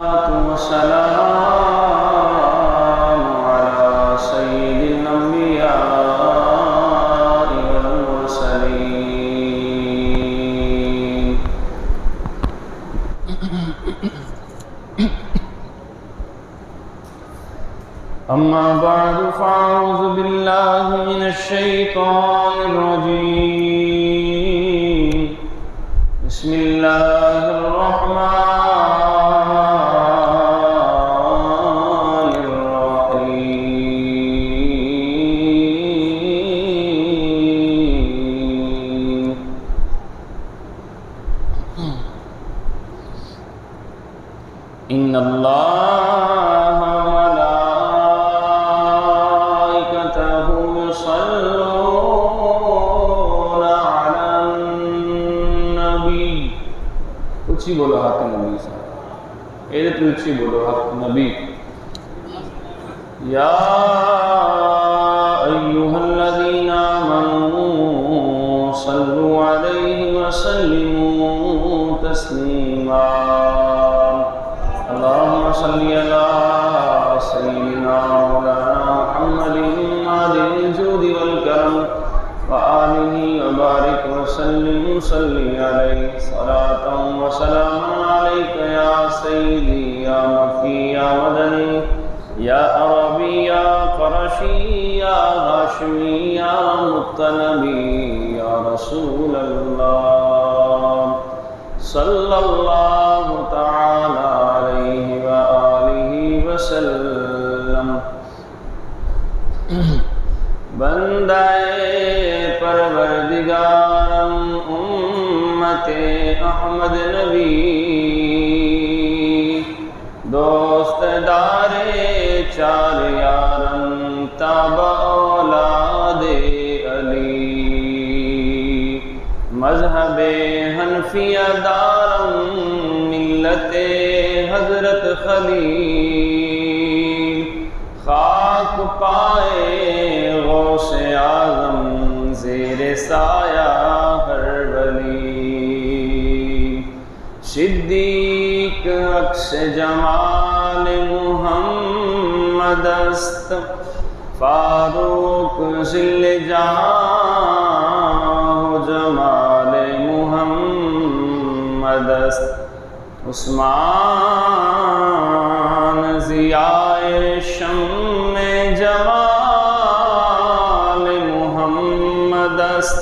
والسلام على سيد الأنبياء والمرسلين. أما بعد فأعوذ بالله من الشيطان الرجيم. بسم الله الرحمن إن الله وملائكته يصلون على النبي. اچھی بولو حق نبی صاحب، ایدے تو اچھی بولو حق نبی. یا ایوہا الذین آمنوا صلوا علیہ وسلموا تسلیما. اللهم صل على سيدنا مولانا محمد معدن الجود والكرم وآله وبارك وسلم. صلي عليه صلاة وسلام عليك يا سيدي يا مكي يا مدني يا عربي يا قرشي يا هاشمي يا مطلبي يا رسول الله صلى الله تعالى عليه وآله وسلم. بندہ پروردگارم امت احمد نبی، دوست دار چار یارم تابع اولاد علی، مذہب حنفیہ دارم ملت حضرت خلیل، خاک پائے غوث اعظم زیر سایہ ہر ولی، صدیق عکس جمال محمد است، فاروق ذل جہاں جمال محمد است، عثمان ضیائے شمع جمال محمد است،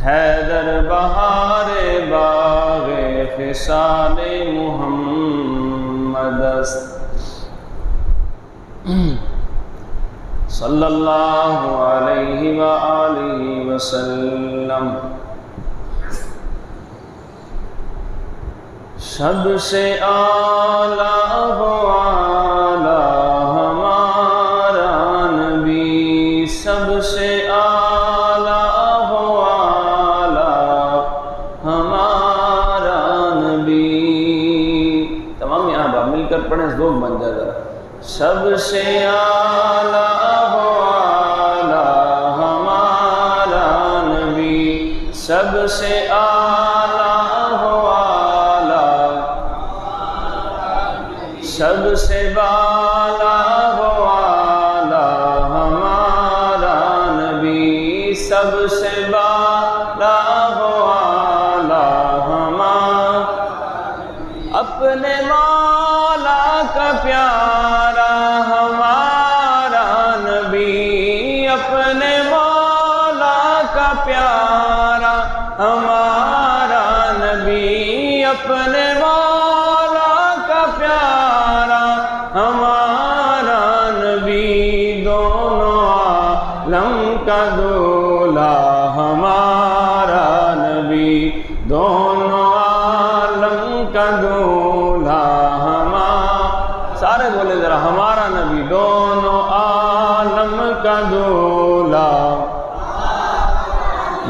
حیدر بہار باغ خصال محمد است. صلی اللہ علیہ وآلہ وسلم. سب سے اعلیٰ ہو اعلیٰ ہمارا نبی، سب سے اعلیٰ ہو اعلیٰ ہمارا نبی. تمام یہاں باب مل کر پڑھیں، ذوق بن جائے گا. سب سے اعلیٰ ہو اعلیٰ ہمارا نبی، سب سے اعلیٰ ہو سب سے بالا ہو اعلیٰ ہمارا نبی، سب سے بالا ہو اعلیٰ ہمارا. اپنے مولا کا پیارا ہمارا نبی، اپنے مولا کا پیارا ہمارا نبی، اپنے مولا کا پیارا ہمارا نبی، دونوں عالم کا دولا ہمارا نبی، دونوں عالم کا دولا ہمارا. سارے بولے ذرا، ہمارا نبی دونوں عالم کا دولا،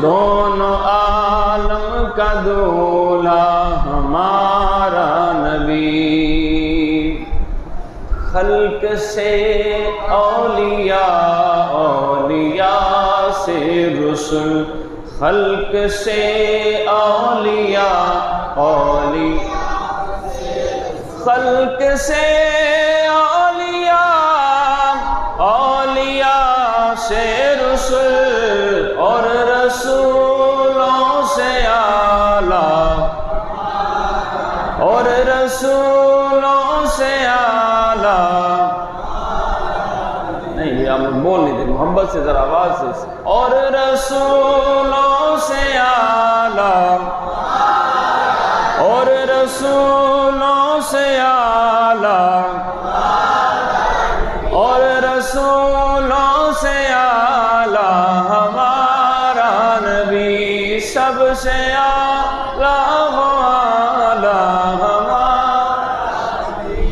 دونوں عالم کا دولا ہمارا نبی. خلق سے اولیاء، اولیاء سے رسل، خلق سے اولیاء، اولیاء خلق سے اولیاء، اولیاء سے رسول، اور رسولوں سے اعلیٰ، اور رسولوں سے اعلیٰ۔ نہیں آپ بول نہیں دیں، محبت سے ذرا آواز سے، اور رسولوں سے اعلیٰ، اور رسولوں سے اعلیٰ، اور رسولوں سے اعلیٰ ہمارا نبی، سب سے اعلیٰ والا ہمارا نبی۔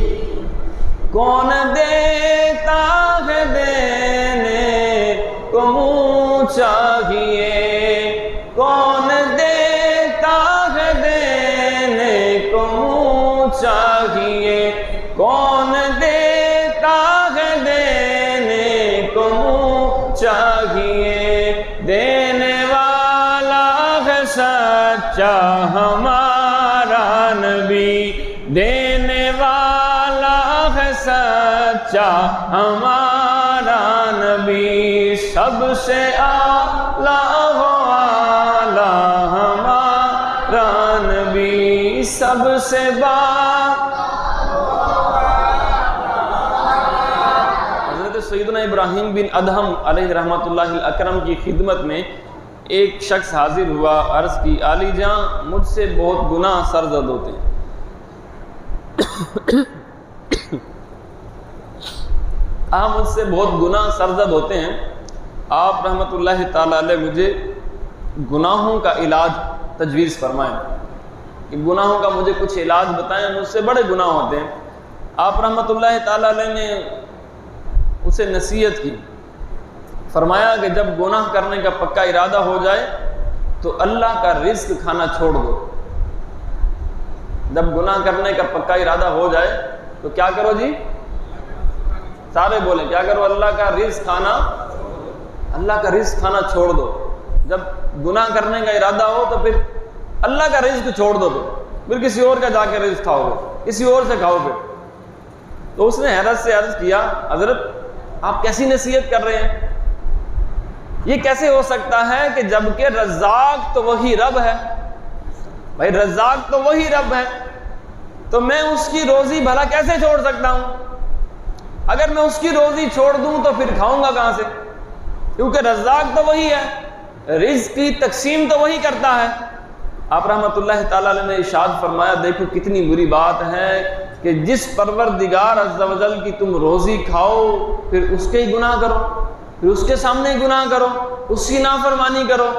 کون دیتا ہے دینے کو منہ چاہیے، کون دیتا ہے دینے کو منہ چاہیے، کون دیتا ہے دینے کو منہ چاہیے، دینے والا ہے سچا ہمارا نبی، دینے والا ہے سچا ہمارا نبی، سب سے اعلیٰ والا ہمارا نبی، سب سے حضرت سیدنا ابراہیم بن ادہم علیہ رحمۃ اللہ الاکرم کی خدمت میں ایک شخص حاضر ہوا، عرض کی عالی جاں مجھ سے بہت گناہ سرزد ہوتے ہیں، مجھ سے بہت گناہ سرزد ہوتے ہیں، آپ رحمۃ اللہ تعالی علیہ مجھے گناہوں کا علاج تجویز فرمائیں، کہ گناہوں کا مجھے کچھ علاج بتائیں، مجھ سے بڑے گناہ ہوتے ہیں۔ آپ رحمۃ اللہ تعالی علیہ نے اسے نصیحت کی، فرمایا کہ جب گناہ کرنے کا پکا ارادہ ہو جائے تو اللہ کا رزق کھانا چھوڑ دو۔ جب گناہ کرنے کا پکا ارادہ ہو جائے تو کیا کرو جی؟ سارے بولیں کیا کرو؟ اللہ کا رزق کھانا، اللہ کا رزق کھانا چھوڑ دو۔ جب گناہ کرنے کا ارادہ ہو تو پھر اللہ کا رزق چھوڑ دو، پھر کسی اور کا جا کے رزق کھاؤ گے، کسی اور سے کھاؤ گے۔ تو اس نے حیرت سے عرض کیا، حضرت آپ کیسی نصیحت کر رہے ہیں؟ یہ کیسے ہو سکتا ہے کہ جبکہ رزاق تو وہی رب ہے، بھائی رزاق تو وہی رب ہے، تو میں اس کی روزی بھلا کیسے چھوڑ سکتا ہوں؟ اگر میں اس کی روزی چھوڑ دوں تو پھر کھاؤں گا کہاں سے؟ کیونکہ رزاق تو وہی ہے، رزق کی تقسیم تو وہی کرتا ہے۔ آپ رحمۃ اللہ تعالی علیہ نے ارشاد فرمایا، دیکھو کتنی بری بات ہے کہ جس پروردگار عز و جل کی تم روزی کھاؤ پھر اس کے ہی گناہ کرو، پھر اس کے سامنے ہی گناہ کرو، اس کی نافرمانی کرو،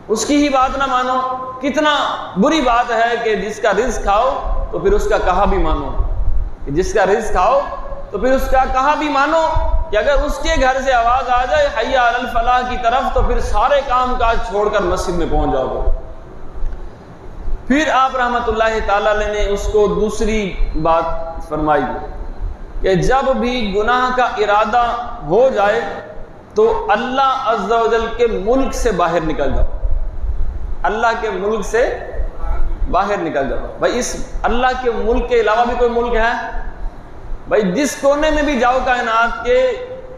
اس کی ہی بات نہ مانو۔ کتنا بری بات ہے کہ جس کا رزق کھاؤ تو پھر اس کا کہا بھی مانو، کہ جس کا رزق کھاؤ تو پھر اس کا کہا بھی مانو، کہ اگر اس کے گھر سے آواز آ جائے حی علی الفلاح کی طرف تو پھر سارے کام کاج چھوڑ کر مسجد میں پہنچ جاؤ گے۔ پھر آپ رحمۃ اللہ تعالی علیہ نے اس کو دوسری بات فرمائی کہ جب بھی گناہ کا ارادہ ہو جائے تو اللہ عز و جل کے ملک سے باہر نکل جاؤ، اللہ کے ملک سے باہر نکل جاؤ۔ بھائی اس اللہ کے ملک کے علاوہ بھی کوئی ملک ہے؟ بھائی جس کونے میں بھی جاؤ کائنات کے،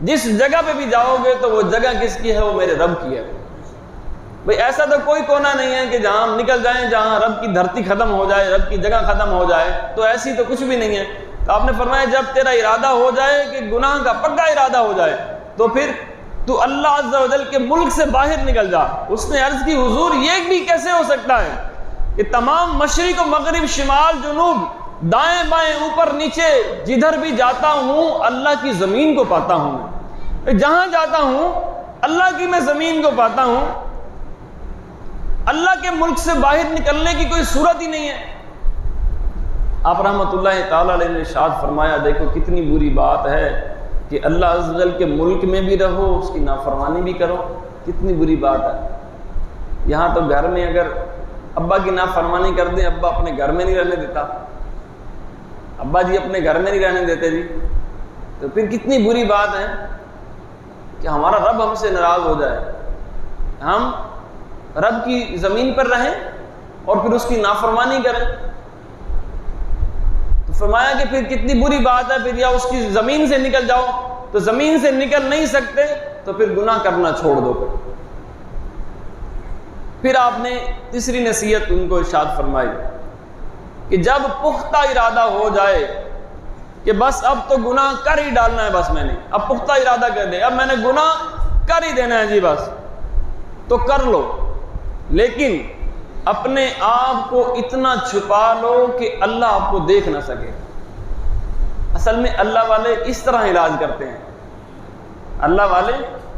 جس جگہ پہ بھی جاؤ گے تو وہ جگہ کس کی ہے؟ وہ میرے رب کی ہے۔ بھئی ایسا تو کوئی کونا نہیں ہے کہ جہاں ہم نکل جائیں، جہاں رب کی دھرتی ختم ہو جائے، رب کی جگہ ختم ہو جائے، تو ایسی تو کچھ بھی نہیں ہے۔ تو آپ نے فرمایا جب تیرا ارادہ ہو جائے کہ گناہ کا پکا ارادہ ہو جائے تو پھر تو اللہ عز و جل کے ملک سے باہر نکل جا۔ اس نے عرض کی حضور یہ بھی کیسے ہو سکتا ہے کہ تمام مشرق و مغرب، شمال جنوب، دائیں بائیں، اوپر نیچے، جدھر بھی جاتا ہوں اللہ کی زمین کو پاتا ہوں، میں جہاں جاتا ہوں اللہ کی میں زمین کو پاتا ہوں، اللہ کے ملک سے باہر نکلنے کی کوئی صورت ہی نہیں ہے۔ آپ رحمۃ اللہ تعالی علیہ نے ارشاد فرمایا، دیکھو کتنی بری بات ہے کہ اللہ عز و جل کے ملک میں بھی رہو، اس کی نافرمانی بھی کرو، کتنی بری بات ہے۔ یہاں تو گھر میں اگر ابا کی نافرمانی کر دیں، ابا اپنے گھر میں نہیں رہنے دیتا، ابا جی اپنے گھر میں نہیں رہنے دیتے جی، تو پھر کتنی بری بات ہے کہ ہمارا رب ہم سے ناراض ہو جائے، ہم رب کی زمین پر رہیں اور پھر اس کی نافرمانی کریں۔ تو فرمایا کہ پھر کتنی بری بات ہے، پھر یا اس کی زمین سے نکل جاؤ، تو زمین سے نکل نہیں سکتے تو پھر گناہ کرنا چھوڑ دو۔ پھر آپ نے تیسری نصیحت ان کو ارشاد فرمائی کہ جب پختہ ارادہ ہو جائے کہ بس اب تو گناہ کر ہی ڈالنا ہے، بس میں نے اب پختہ ارادہ کر دیا، اب میں نے گناہ کر ہی دینا ہے جی بس، تو کر لو، لیکن اپنے آپ کو اتنا چھپا لو کہ اللہ آپ کو دیکھ نہ سکے۔ اصل میں اللہ والے اس طرح علاج کرتے ہیں، اللہ والے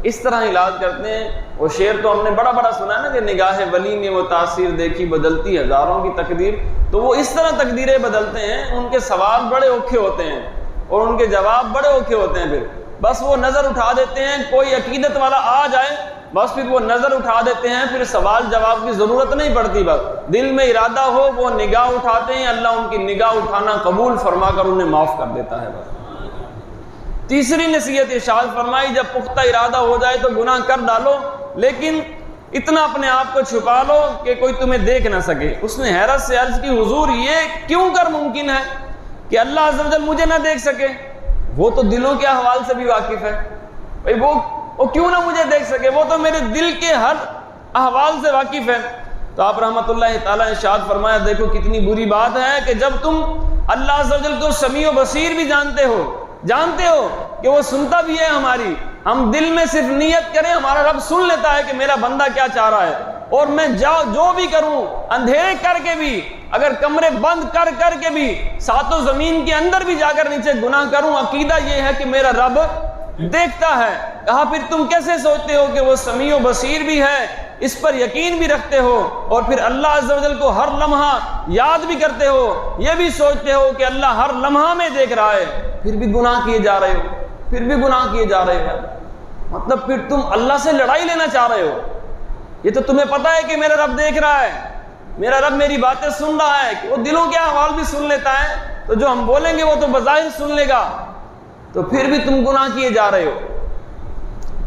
اس طرح علاج کرتے ہیں۔ وہ شعر تو ہم نے بڑا بڑا سنا ہے نا کہ نگاہ ولی نے وہ تاثیر دیکھی بدلتی ہزاروں کی تقدیر، تو وہ اس طرح تقدیریں بدلتے ہیں، ان کے سوال بڑے اوکھے ہوتے ہیں اور ان کے جواب بڑے اوکھے ہوتے ہیں۔ پھر بس وہ نظر اٹھا دیتے ہیں، کوئی عقیدت والا آ جائے بس پھر وہ نظر اٹھا دیتے ہیں، پھر سوال جواب کی ضرورت نہیں پڑتی، بس دل میں ارادہ ہو وہ نگاہ اٹھاتے ہیں، اللہ ان کی نگاہ اٹھانا قبول فرما کر انہیں معاف کر دیتا ہے۔ بس تیسری نصیحت ارشاد فرمائی جب پختہ ارادہ ہو جائے تو گناہ کر ڈالو، لیکن اتنا اپنے آپ کو چھپا لو کہ کوئی تمہیں دیکھ نہ سکے۔ اس نے حیرت سے عرض کی حضور یہ کیوں کر ممکن ہے کہ اللہ عز و جل مجھے نہ دیکھ سکے؟ وہ تو دلوں کے احوال سے بھی واقف ہے، بھائی وہ کیوں نہ مجھے دیکھ سکے، وہ تو میرے دل کے ہر احوال سے واقف ہے۔ تو آپ رحمۃ اللہ تعالیٰ نے ارشاد فرمایا دیکھو کتنی بری بات ہے کہ جب تم اللہ عز و جل کو سمیع و بصیر بھی جانتے ہو کہ وہ سنتا بھی ہے ہماری، ہم دل میں صرف نیت کریں ہمارا رب سن لیتا ہے کہ میرا بندہ کیا چاہ رہا ہے، اور میں جو بھی کروں اندھیرے کر کے بھی، اگر کمرے بند کر کے بھی، ساتوں زمین کے اندر بھی جا کر نیچے گناہ کروں، عقیدہ یہ ہے کہ میرا رب دیکھتا ہے۔ کہا پھر تم کیسے سوچتے ہو کہ وہ سمیع و بصیر بھی ہے، اس پر یقین بھی رکھتے ہو اور پھر اللہ عز و جل کو ہر لمحہ یاد بھی کرتے ہو، یہ بھی سوچتے ہو کہ اللہ ہر لمحہ میں دیکھ رہا ہے، پھر بھی گناہ کیے جا رہے ہو، مطلب پھر تم اللہ سے لڑائی لینا چاہ رہے ہو۔ یہ تو تمہیں پتا ہے کہ میرا رب دیکھ رہا ہے، میرا رب میری باتیں سن رہا ہے، کہ وہ دلوں کے احوال بھی سن لیتا ہے، تو جو ہم بولیں گے وہ تو بظاہر سن لے گا، تو پھر بھی تم گناہ کیے جا رہے ہو۔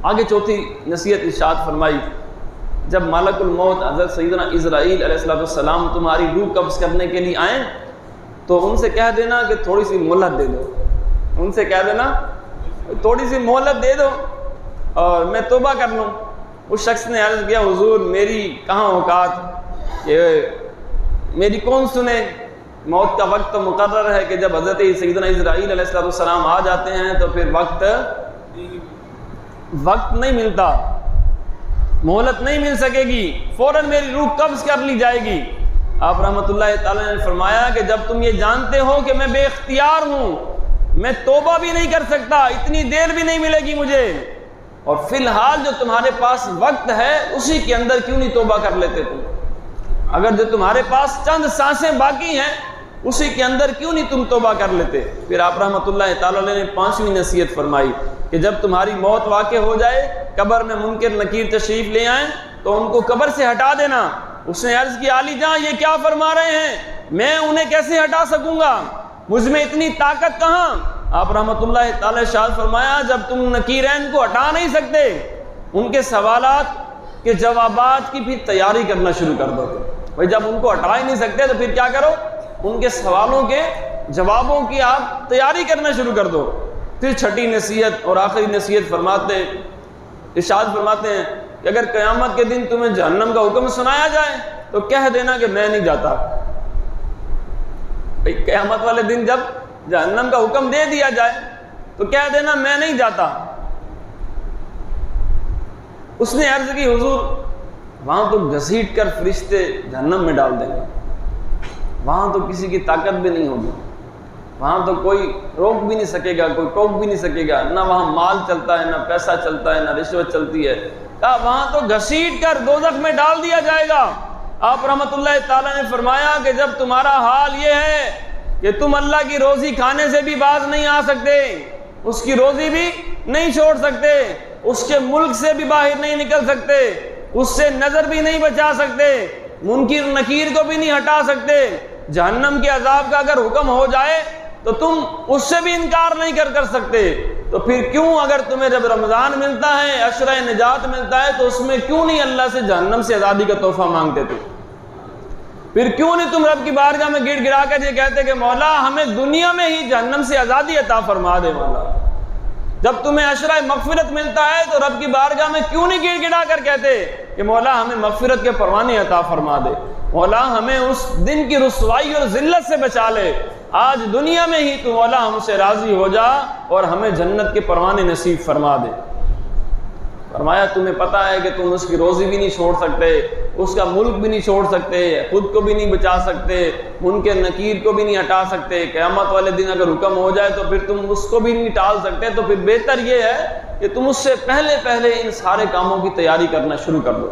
آگے چوتھی نصیحت ارشاد فرمائی جب ملک الموت حضرت سیدنا اسرائیل علیہ السلام تمہاری روح قبض کرنے کے لیے آئیں تو ان سے کہہ دینا کہ تھوڑی سی مہلت دے دو، ان سے کہہ دینا تھوڑی سی مہلت دے دو اور میں توبہ کر لوں۔ اس شخص نے عرض کیا حضور میری کہاں اوقات، میری کون سنے، موت کا وقت تو مقرر ہے کہ جب حضرت سیدنا اسرائیل علیہ السلام آ جاتے ہیں تو پھر وقت نہیں ملتا، مہلت نہیں مل سکے گی، فوراً میری روح قبض کر لی جائے گی۔ آپ رحمۃ اللہ تعالی نے فرمایا کہ جب تم یہ جانتے ہو کہ میں بے اختیار ہوں، میں توبہ بھی نہیں کر سکتا، اتنی دیر بھی نہیں ملے گی مجھے، اور فی الحال جو تمہارے پاس وقت ہے اسی کے اندر کیوں نہیں توبہ کر لیتے تم؟ اگر جو تمہارے پاس چند سانسیں باقی ہیں اسی کے اندر کیوں نہیں تم توبہ کر لیتے؟ پھر آپ رحمۃ اللہ تعالی نے پانچویں نصیحت فرمائی کہ جب تمہاری موت واقع ہو جائے، قبر میں منکر نکیر تشریف لے آئیں تو ان کو قبر سے ہٹا دینا۔ اس نے عرض کی علی جان یہ کیا فرما رہے ہیں، میں انہیں کیسے ہٹا سکوں گا، مجھ میں اتنی طاقت کہاں؟ آپ رحمۃ اللہ تعالی ارشاد فرمایا جب تم نکیرین کو ہٹا نہیں سکتے، ان کے سوالات کے جوابات کی پھر تیاری کرنا شروع کر دو۔ بھائی جب ان کو ہٹا ہی نہیں سکتے تو پھر کیا کرو، ان کے سوالوں کے جوابوں کی آپ تیاری کرنا شروع کر دو۔ پھر چھٹی نصیحت اور آخری نصیحت ارشاد فرماتے ہیں کہ اگر قیامت کے دن تمہیں جہنم کا حکم سنایا جائے تو کہہ دینا کہ میں نہیں جاتا۔ بھائی قیامت والے دن جب جہنم کا حکم دے دیا جائے تو کہہ دینا میں نہیں جاتا۔ اس نے عرض کی حضور وہاں تو گھسیٹ کر فرشتے جہنم میں ڈال دیں گے، وہاں تو کسی کی طاقت بھی نہیں ہوگی، وہاں تو کوئی روک بھی نہیں سکے گا، کوئی ٹوک بھی نہیں سکے گا، نہ وہاں مال چلتا ہے، نہ پیسہ چلتا ہے، نہ رشوت چلتی ہے۔ کہا وہاں تو گھسیٹ کر دوزخ میں ڈال دیا جائے گا۔ آپ رحمۃ اللہ تعالیٰ نے فرمایا کہ جب تمہارا حال یہ ہے کہ تم اللہ کی روزی کھانے سے بھی باز نہیں آ سکتے، اس کی روزی بھی نہیں چھوڑ سکتے، اس کے ملک سے بھی باہر نہیں نکل سکتے، اس سے نظر بھی نہیں بچا سکتے، منکر نکیر کو بھی نہیں ہٹا سکتے، جہنم کے عذاب کا اگر حکم ہو جائے تو تم اس سے بھی انکار نہیں کر سکتے، تو پھر کیوں اگر تمہیں جب رمضان ملتا ہے، عشرہ نجات ملتا ہے، تو اس میں کیوں نہیں اللہ سے جہنم سے آزادی کا تحفہ مانگتے تھے؟ پھر کیوں نہیں تم رب کی بارگاہ میں گڑ گڑا کر یہ کہتے کہ مولا ہمیں دنیا میں ہی جہنم سے آزادی عطا فرما دے مولا؟ جب تمہیں عشرہ مغفرت ملتا ہے تو رب کی بارگاہ میں کیوں نہیں گڑ گڑا کر کہتے کہ مولا ہمیں مغفرت کے پروانے عطا فرما دے، مولا ہمیں اس دن کی رسوائی اور ذلت سے بچا لے، آج دنیا میں ہی تو مولا ہم سے راضی ہو جا اور ہمیں جنت کے پروانے نصیب فرما دے۔ فرمایا تمہیں پتہ ہے کہ تم اس کی روزی بھی نہیں چھوڑ سکتے، اس کا ملک بھی نہیں چھوڑ سکتے، خود کو بھی نہیں بچا سکتے، منکر نکیر کو بھی نہیں ہٹا سکتے، قیامت والے دن اگر حکم ہو جائے تو پھر تم اس کو بھی نہیں ٹال سکتے، تو پھر بہتر یہ ہے کہ تم اس سے پہلے ان سارے کاموں کی تیاری کرنا شروع کر دو،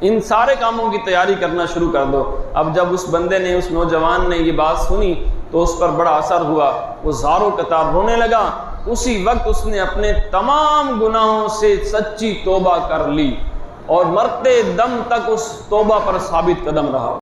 ان سارے کاموں کی تیاری کرنا شروع کر دو۔ اب جب اس بندے نے، اس نوجوان نے یہ بات سنی تو اس پر بڑا اثر ہوا، وہ زاروں قطار رونے لگا۔ اسی وقت اس نے اپنے تمام گناہوں سے سچی توبہ کر لی اور مرتے دم تک اس توبہ پر ثابت قدم رہا۔